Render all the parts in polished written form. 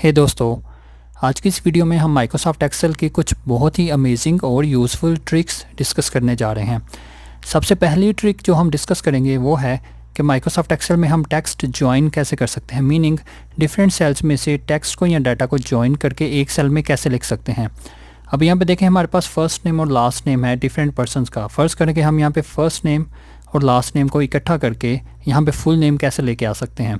हे दोस्तों, आज की इस वीडियो में हम माइक्रोसॉफ्ट एक्सेल की कुछ बहुत ही अमेजिंग और यूज़फुल ट्रिक्स डिस्कस करने जा रहे हैं। सबसे पहली ट्रिक जो हम डिस्कस करेंगे वो है कि माइक्रोसॉफ्ट एक्सेल में हम टेक्स्ट ज्वाइन कैसे कर सकते हैं, मीनिंग डिफरेंट सेल्स में से टेक्स्ट को या डाटा को ज्वाइन करके एक सेल में कैसे लिख सकते हैं। अब यहाँ पे देखें, हमारे पास फर्स्ट नेम और लास्ट नेम है डिफरेंट पर्सनस का। फ़र्ज़ करें कि हम यहाँ पे फर्स्ट नेम और लास्ट नेम को इकट्ठा करके यहाँ पे फुल नेम कैसे लेके आ सकते हैं।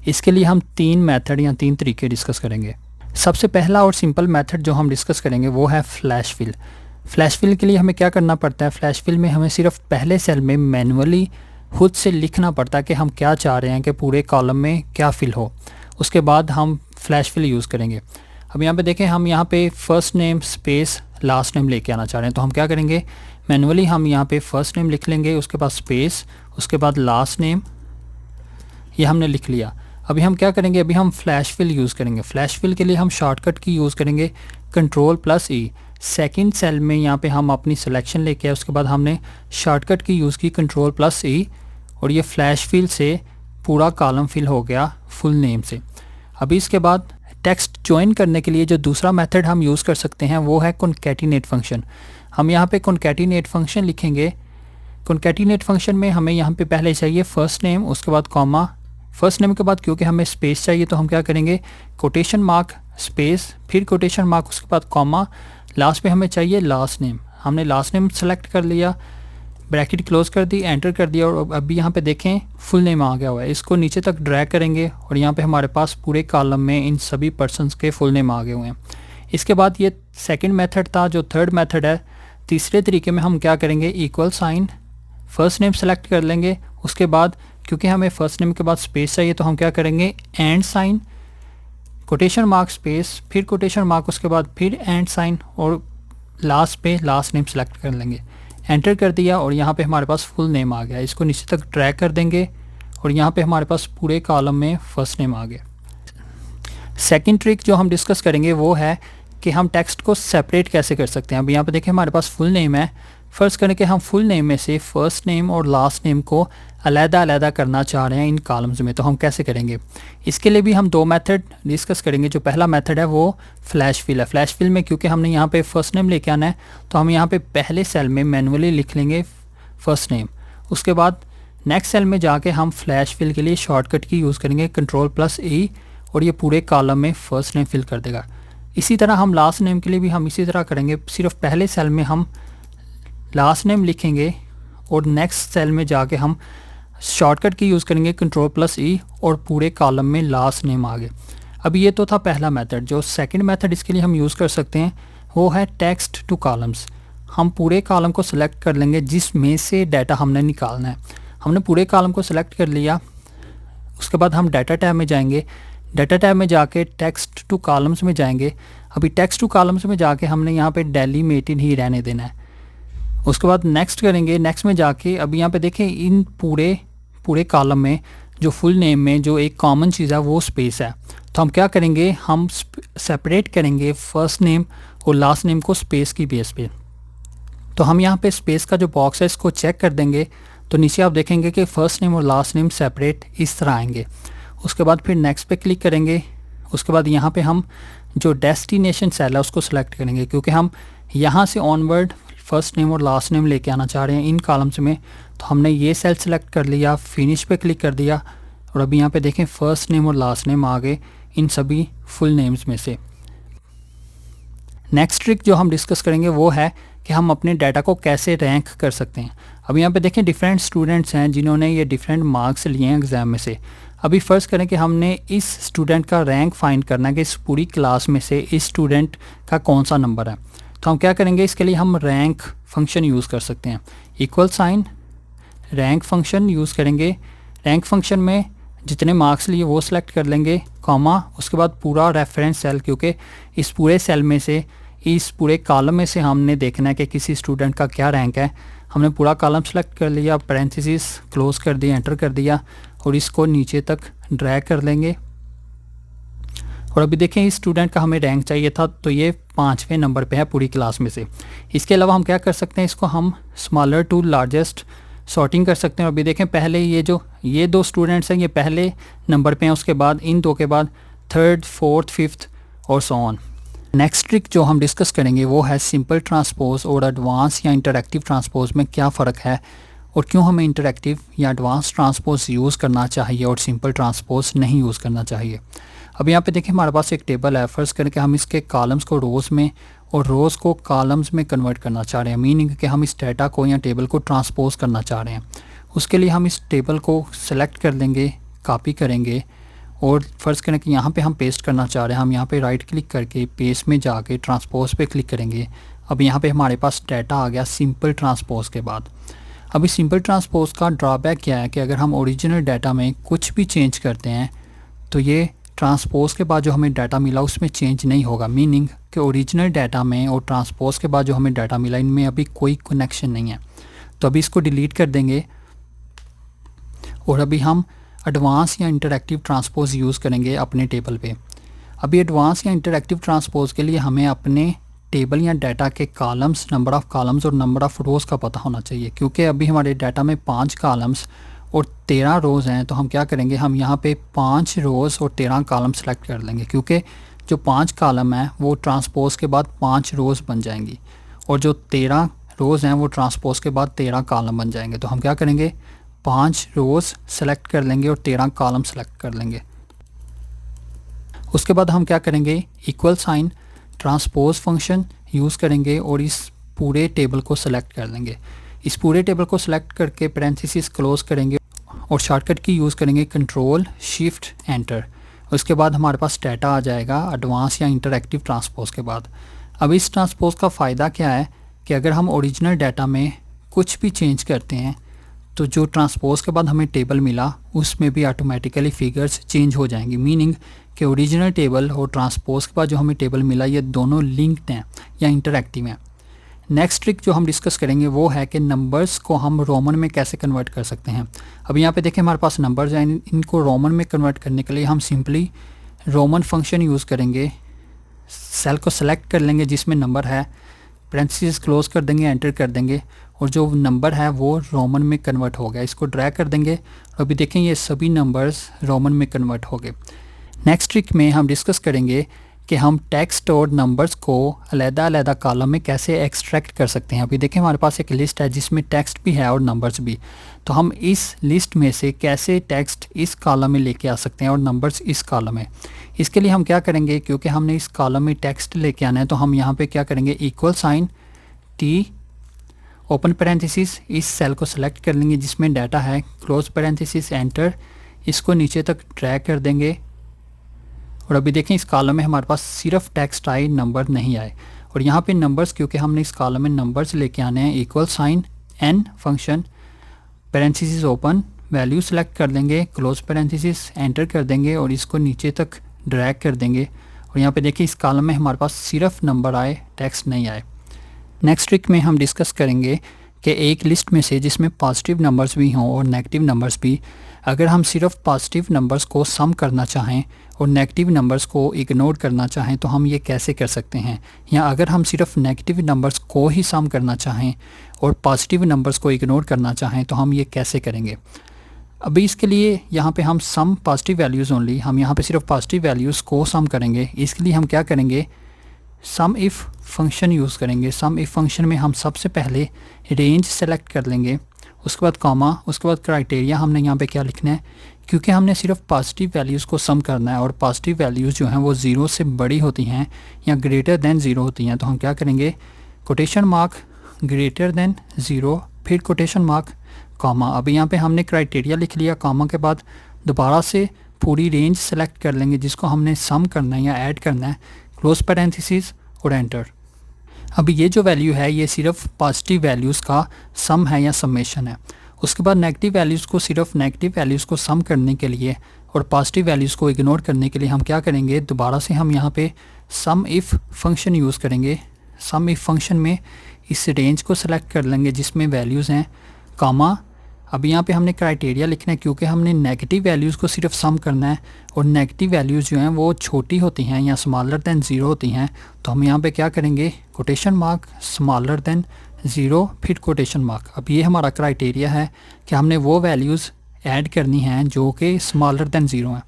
इसके लिए हम 3 मेथड या 3 तरीके डिस्कस करेंगे। सबसे पहला और सिंपल मेथड जो हम डिस्कस करेंगे वो है फ्लैश फिल। फ्लैश फिल के लिए हमें क्या करना पड़ता है, फ्लैश फिल में हमें सिर्फ पहले सेल में मैनुअली खुद से लिखना पड़ता है कि हम क्या चाह रहे हैं कि पूरे कॉलम में क्या फिल हो। उसके बाद हम फ्लैश फिल यूज़ करेंगे। अब यहाँ पे देखें, हम यहाँ पे first name space last name लेके आना चाह रहे हैं, तो हम क्या करेंगे, मैनुअली हम यहाँ पे फर्स्ट नेम लिख लेंगे, उसके बाद स्पेस, उसके बाद लास्ट नेम, ये हमने लिख लिया। अभी हम क्या करेंगे, अभी हम फ्लैश फिल यूज़ करेंगे। फ्लैश फिल के लिए हम शॉर्टकट की यूज़ करेंगे Ctrl+E। सेकंड सेल में यहाँ पे हम अपनी सिलेक्शन लेके आए, उसके बाद हमने शॉर्टकट की यूज़ की Ctrl+E, और ये फ्लैश फिल से पूरा कॉलम फिल हो गया फुल नेम से। अभी इसके बाद टेक्स्ट ज्वाइन करने के लिए जो दूसरा मेथड हम यूज़ कर सकते हैं वो है कॉन्कैटिनेट फंक्शन। हम यहाँ पे कॉन्कैटिनेट फंक्शन लिखेंगे। कॉन्कैटिनेट फंक्शन में हमें यहाँ पे पहले चाहिए फर्स्ट नेम, उसके बाद कॉमा। फर्स्ट नेम के बाद क्योंकि हमें स्पेस चाहिए तो हम क्या करेंगे, कोटेशन मार्क स्पेस, फिर कोटेशन मार्क, उसके बाद कॉमा, लास्ट पे हमें चाहिए लास्ट नेम। हमने लास्ट नेम सेलेक्ट कर लिया, ब्रैकेट क्लोज कर दी, एंटर कर दिया, और अभी यहाँ पे देखें फुल नेम आ गया हुआ है। इसको नीचे तक ड्रैग करेंगे और यहाँ पे हमारे पास पूरे कॉलम में इन सभी पर्सनस के फुल नेम आ गए हुए हैं। इसके बाद ये सेकंड मेथड था। जो थर्ड मेथड है, तीसरे तरीके में हम क्या करेंगे, equal sign, first name select कर लेंगे, उसके बाद क्योंकि हमें फर्स्ट नेम के बाद स्पेस चाहिए तो हम क्या करेंगे, and sign, quotation mark space, फिर कोटेशन मार्क, उसके बाद फिर एंड साइन, और लास्ट पे लास्ट नेम सेलेक्ट कर लेंगे, एंटर कर दिया, और यहाँ पे हमारे पास फुल नेम आ गया। इसको नीचे तक ड्रैग कर देंगे और यहाँ पे हमारे पास पूरे कॉलम में फर्स्ट नेम आ गया। सेकंड ट्रिक जो हम डिस्कस करेंगे वो है कि हम टेक्स्ट को सेपरेट कैसे कर सकते हैं। अब यहाँ पे देखिए हमारे पास फुल नेम है। फ़र्ज़ करें कि हम फुल नेम में से फर्स्ट नेम और लास्ट नेम को अलग-अलग करना चाह रहे हैं इन कॉलम्स में, तो हम कैसे करेंगे। इसके लिए भी हम 2 मेथड डिस्कस करेंगे। जो पहला मेथड है वो फ्लैश फिल है। फ्लैश फिल में क्योंकि हमने यहाँ पे फर्स्ट नेम लेके आना है तो हम यहाँ पे पहले सेल में मैनुअली लिख लेंगे फर्स्ट नेम। उसके बाद नेक्स्ट सेल में जाके हम फ्लैश फिल के लिए शॉर्टकट की यूज़ करेंगे Ctrl+E, और ये पूरे कॉलम में फर्स्ट नेम फिल कर देगा। इसी तरह हम लास्ट नेम के लिए भी हम इसी तरह करेंगे। सिर्फ पहले सेल में हम लास्ट नेम लिखेंगे और नेक्स्ट सेल में जाके हम शॉर्टकट की यूज़ करेंगे Ctrl+E, और पूरे कॉलम में लास्ट नेम आ गए। अभी ये तो था पहला मेथड। जो सेकंड मेथड इसके लिए हम यूज़ कर सकते हैं वो है टेक्स्ट टू कॉलम्स। हम पूरे कॉलम को सिलेक्ट कर लेंगे जिसमें से डाटा हमने निकालना है। हमने पूरे कॉलम को सिलेक्ट कर लिया, उसके बाद हम डाटा टैब में जाएंगे। डाटा टैब में जाके टेक्स्ट टू कॉलम्स में जाएंगे। अभी टेक्स्ट टू कॉलम्स में जाके हमने यहाँ पे डेलीमिटेड ही रहने देना है। उसके बाद नेक्स्ट करेंगे। नेक्स्ट में जाके अभी यहाँ पे देखें इन पूरे कॉलम में जो फुल नेम में जो एक कॉमन चीज़ है वो स्पेस है, तो हम क्या करेंगे, हम सेपरेट करेंगे फर्स्ट नेम और लास्ट नेम को स्पेस की बेस पे। तो हम यहाँ पे स्पेस का जो बॉक्स है इसको चेक कर देंगे, तो नीचे आप देखेंगे कि फ़र्स्ट नेम और लास्ट नेम सेपरेट इस तरह आएंगे। उसके बाद फिर नेक्स्ट पे क्लिक करेंगे। उसके बाद यहाँ पे हम जो डेस्टिनेशन सेल है उसको सिलेक्ट करेंगे, क्योंकि हम यहाँ से ऑनवर्ड फर्स्ट नेम और लास्ट नेम लेके आना चाह रहे हैं इन कॉलम्स में। तो हमने ये सेल सेलेक्ट कर लिया, फिनिश पे क्लिक कर दिया, और अभी यहाँ पे देखें फर्स्ट नेम और लास्ट नेम आ गए इन सभी फुल नेम्स में से। नेक्स्ट ट्रिक जो हम डिस्कस करेंगे वो है कि हम अपने डाटा को कैसे रैंक कर सकते हैं। अब यहाँ पे देखें डिफरेंट स्टूडेंट्स हैं जिन्होंने ये डिफरेंट मार्क्स लिए हैं एग्ज़ाम में से। अभी फ़र्ज़ करें कि हमने इस स्टूडेंट का रैंक फाइंड करना है कि इस पूरी क्लास में से इस स्टूडेंट का कौन सा नंबर है। तो हम क्या करेंगे, इसके लिए हम रैंक फंक्शन यूज़ कर सकते हैं। Equal sign rank function use करेंगे। रैंक फंक्शन में जितने मार्क्स लिए वो सिलेक्ट कर लेंगे, कॉमा, उसके बाद पूरा रेफरेंस सेल, क्योंकि इस पूरे सेल में से इस पूरे कॉलम में से हमने देखना है कि किसी स्टूडेंट का क्या रैंक है। हमने पूरा कॉलम सेलेक्ट कर लिया, पैरेंथेसिस क्लोज कर दिया, एंटर कर दिया, और इसको नीचे तक ड्रैग कर लेंगे। और अभी देखें इस स्टूडेंट का हमें रैंक चाहिए था, तो ये 5वें नंबर पे है पूरी क्लास में से। इसके अलावा हम क्या कर सकते हैं, इसको हम स्मॉलर टू लार्जेस्ट सॉर्टिंग कर सकते हैं। अभी देखें पहले ये 2 स्टूडेंट्स हैं, ये पहले नंबर पे हैं, उसके बाद इन 2 के बाद थर्ड, फोर्थ, फिफ्थ और सो ऑन। नेक्स्ट ट्रिक जो हम डिस्कस करेंगे वो है सिंपल ट्रांसपोज और एडवांस या इंटरैक्टिव ट्रांसपोज में क्या फ़र्क है और क्यों हमें इंटरैक्टिव या एडवांस ट्रांसपोज यूज़ करना चाहिए और सिंपल ट्रांसपोज नहीं यूज़ करना चाहिए। अब यहाँ पे देखिए हमारे पास एक टेबल है, फ़र्ज़ करके हम इसके कॉलम्स को रोज़ में और रोज़ को कॉलम्स में कन्वर्ट करना चाह रहे हैं, मीनिंग कि हम इस डाटा को या टेबल को ट्रांसपोज करना चाह रहे हैं। उसके लिए हम इस टेबल को सेलेक्ट कर लेंगे, कॉपी करेंगे और फ़र्ज़ करें कि यहाँ पे हम पेस्ट करना चाह रहे हैं। हम यहाँ पे राइट क्लिक करके पेस्ट में जाके ट्रांसपोज पे क्लिक करेंगे। अब यहाँ पे हमारे पास डाटा आ गया सिंपल ट्रांसपोज के बाद। अब इस सिंपल ट्रांसपोज का ड्रॉबैक क्या है कि अगर हम ओरिजिनल डाटा में कुछ भी चेंज करते हैं तो ये ट्रांसपोज के बाद जो हमें डाटा मिला उसमें चेंज नहीं होगा, मीनिंग कि ओरिजिनल डाटा में और ट्रांसपोज के बाद जो हमें डाटा मिला इनमें अभी कोई कनेक्शन नहीं है। तो अभी इसको डिलीट कर देंगे और अभी हम एडवांस या इंटरैक्टिव ट्रांसपोज यूज़ करेंगे अपने टेबल पे। अभी एडवांस या इंटरैक्टिव ट्रांसपोज के लिए हमें अपने टेबल या डाटा के कॉलम्स, नंबर ऑफ़ कॉलम्स और नंबर ऑफ़ रोज़ का पता होना चाहिए। क्योंकि अभी हमारे डाटा में 5 कॉलम्स और 13 रोज़ हैं, तो हम क्या करेंगे, हम यहाँ पे 5 रोज़ और 13 कॉलम सेलेक्ट कर लेंगे। क्योंकि जो 5 कॉलम हैं वो ट्रांसपोज के बाद 5 रोज़ बन जाएंगी और जो 13 रोज़ हैं वो ट्रांसपोज के बाद 13 कॉलम बन जाएंगे। तो हम क्या करेंगे, 5 रोज़ सेलेक्ट कर लेंगे और 13 कॉलम सेलेक्ट कर लेंगे। उसके बाद हम क्या करेंगे, equal sign transpose function use करेंगे और इस पूरे टेबल को सेलेक्ट कर लेंगे। इस पूरे टेबल को सेलेक्ट करके पैरेंथेसिस क्लोज करेंगे और शॉर्टकट की यूज़ करेंगे कंट्रोल शिफ्ट एंटर। उसके बाद हमारे पास डाटा आ जाएगा एडवांस या इंटरैक्टिव ट्रांसपोज के बाद। अब इस ट्रांसपोज का फ़ायदा क्या है कि अगर हम ओरिजिनल डाटा में कुछ भी चेंज करते हैं तो जो ट्रांसपोज के बाद हमें टेबल मिला उसमें भी ऑटोमेटिकली फिगर्स चेंज हो जाएंगी, मीनिंग कि ओरिजिनल टेबल और ट्रांसपोज के बाद जो हमें टेबल मिला ये दोनों लिंक्ड हैं या इंटरैक्टिव हैं। नेक्स्ट ट्रिक जो हम डिस्कस करेंगे वो है कि नंबर्स को हम रोमन में कैसे कन्वर्ट कर सकते हैं। अब यहाँ पे देखें हमारे पास नंबर्स हैं, इनको रोमन में कन्वर्ट करने के लिए हम सिंपली रोमन फंक्शन यूज़ करेंगे। सेल को सेलेक्ट कर लेंगे जिसमें नंबर है, पैरेंथेसिस क्लोज कर देंगे, एंटर कर देंगे और जो नंबर है वो रोमन में कन्वर्ट हो गया। इसको ड्रैग कर देंगे और अभी देखें ये सभी नंबर्स रोमन में कन्वर्ट हो गए। नेक्स्ट ट्रिक में हम डिस्कस करेंगे कि हम टेक्स्ट और नंबर्स को अलग-अलग कॉलम में कैसे एक्सट्रैक्ट कर सकते हैं। अभी देखें हमारे पास एक लिस्ट है जिसमें टेक्स्ट भी है और नंबर्स भी, तो हम इस लिस्ट में से कैसे टेक्स्ट इस कॉलम में लेके आ सकते हैं और नंबर्स इस कॉलम में। इसके लिए हम क्या करेंगे, क्योंकि हमने इस कॉलम में टेक्स्ट लेके आना है तो हम यहाँ पे क्या करेंगे, equal sign T open parenthesis, इस सेल को सेलेक्ट कर लेंगे जिसमें डाटा है, क्लोज पैरेंथेसिस, एंटर। इसको नीचे तक ड्रैग कर देंगे और अभी देखें इस कॉलम में हमारे पास सिर्फ टेक्स्ट आए, नंबर नहीं आए। और यहाँ पे नंबर्स, क्योंकि हमने इस कॉलम में नंबर्स लेके आने हैं, equal sign N function, parenthesis open, value select कर लेंगे, क्लोज पैरेंथेसिस, एंटर कर देंगे और इसको नीचे तक ड्रैग कर देंगे और यहाँ पे देखिए इस कॉलम में हमारे पास सिर्फ नंबर आए, टेक्स्ट नहीं आए। नेक्स्ट ट्रिक में हम डिस्कस करेंगे कि एक लिस्ट में से जिसमें पॉजिटिव नंबर्स भी हों और नेगेटिव नंबर्स भी, अगर हम सिर्फ पॉजिटिव नंबर्स को सम करना चाहें और नेगेटिव नंबर्स को इग्नोर करना चाहें तो हम ये कैसे कर सकते हैं, या अगर हम सिर्फ नेगेटिव नंबर्स को ही सम करना चाहें और पॉजिटिव नंबर्स को इग्नोर करना चाहें तो हम ये कैसे करेंगे। अभी इसके लिए यहाँ पे हम सम पॉजिटिव वैल्यूज़ ओनली, हम यहाँ पे सिर्फ पॉजिटिव वैल्यूज़ को सम करेंगे। इसके लिए हम क्या करेंगे, सम इफ़ फंक्शन यूज़ करेंगे। सम इफ़ फंक्शन में हम सबसे पहले रेंज सेलेक्ट कर लेंगे, उसके बाद कॉमा, उसके बाद क्राइटेरिया हमने यहाँ पे क्या लिखना है, क्योंकि हमने सिर्फ पॉजिटिव वैल्यूज़ को सम करना है और पॉजिटिव वैल्यूज़ जो हैं वो 0 से बड़ी होती हैं या ग्रेटर दैन 0 होती हैं। तो हम क्या करेंगे, कोटेशन मार्क ग्रेटर दैन 0, फिर कोटेशन मार्क कॉमा। अभी यहाँ पे हमने क्राइटेरिया लिख लिया, कॉमा के बाद दोबारा से पूरी रेंज सेलेक्ट कर लेंगे जिसको हमने सम करना है या ऐड करना है, क्लोज पैरेंथेसिस और एंटर। अभी ये जो वैल्यू है ये सिर्फ पॉजिटिव वैल्यूज़ का सम है या समेशन है। उसके बाद नेगेटिव वैल्यूज़ को, सिर्फ नेगेटिव वैल्यूज़ को सम करने के लिए और पॉजिटिव वैल्यूज़ को इग्नोर करने के लिए हम क्या करेंगे, दोबारा से हम यहाँ पे सम इफ़ फंक्शन यूज़ करेंगे। सम इफ़ फंक्शन में इस रेंज को सेलेक्ट कर लेंगे जिसमें वैल्यूज़ हैं, कॉमा। अब यहाँ पे हमने क्राइटेरिया लिखना है क्योंकि हमने नेगेटिव वैल्यूज़ को सिर्फ सम करना है और नेगेटिव वैल्यूज़ जो हैं वो छोटी होती हैं या स्मॉलर दैन 0 होती हैं। तो हम यहाँ पे क्या करेंगे, कोटेशन मार्क स्मॉलर दैन 0, फिर कोटेशन मार्क। अब ये हमारा क्राइटेरिया है कि हमने वो वैल्यूज़ ऐड करनी हैं जो कि स्मॉलर दैन 0 हैं,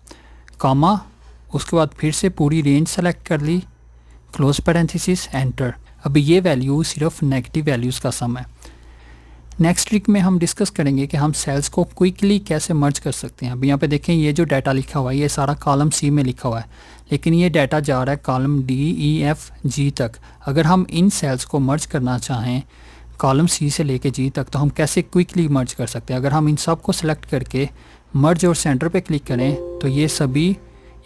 कॉमा। उसके बाद फिर से पूरी रेंज सेलेक्ट कर ली, क्लोज पैरेंथेसिस, एंटर। अभी ये वैल्यू सिर्फ नेगेटिव वैल्यूज़ का सम है। नेक्स्ट ट्रिक में हम डिस्कस करेंगे कि हम सेल्स को क्विकली कैसे मर्ज कर सकते हैं। अभी यहाँ पे देखें, ये जो डाटा लिखा हुआ है ये सारा कॉलम सी में लिखा हुआ है, लेकिन ये डाटा जा रहा है कॉलम डी, ई, एफ, जी तक। अगर हम इन सेल्स को मर्ज करना चाहें कॉलम सी से लेके जी तक, तो हम कैसे क्विकली मर्ज कर सकते हैं। अगर हम इन सब को सिलेक्ट करके मर्ज और सेंटर पे क्लिक करें तो ये सभी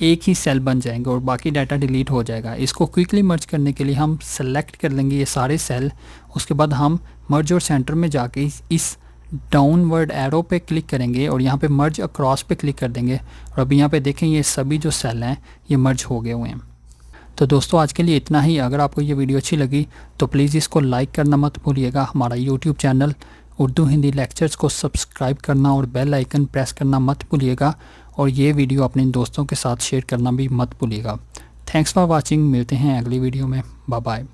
एक ही सेल बन जाएंगे और बाकी डाटा डिलीट हो जाएगा। इसको क्विकली मर्ज करने के लिए हम सेलेक्ट कर लेंगे ये सारे सेल, उसके बाद हम मर्ज और सेंटर में जाके इस डाउनवर्ड एरो पे क्लिक करेंगे और यहाँ पे मर्ज अक्रॉस पे क्लिक कर देंगे और अभी यहाँ पे देखें ये सभी जो सेल हैं ये मर्ज हो गए हुए हैं। तो दोस्तों आज के लिए इतना ही। अगर आपको ये वीडियो अच्छी लगी तो प्लीज़ इसको लाइक करना मत भूलिएगा। हमारा YouTube channel Urdu Hindi lectures को सब्सक्राइब करना और बेल आइकन प्रेस करना मत भूलिएगा और ये वीडियो अपने दोस्तों के साथ शेयर करना भी मत भूलिएगा। Thanks for watching. मिलते हैं अगली वीडियो में। Bye bye.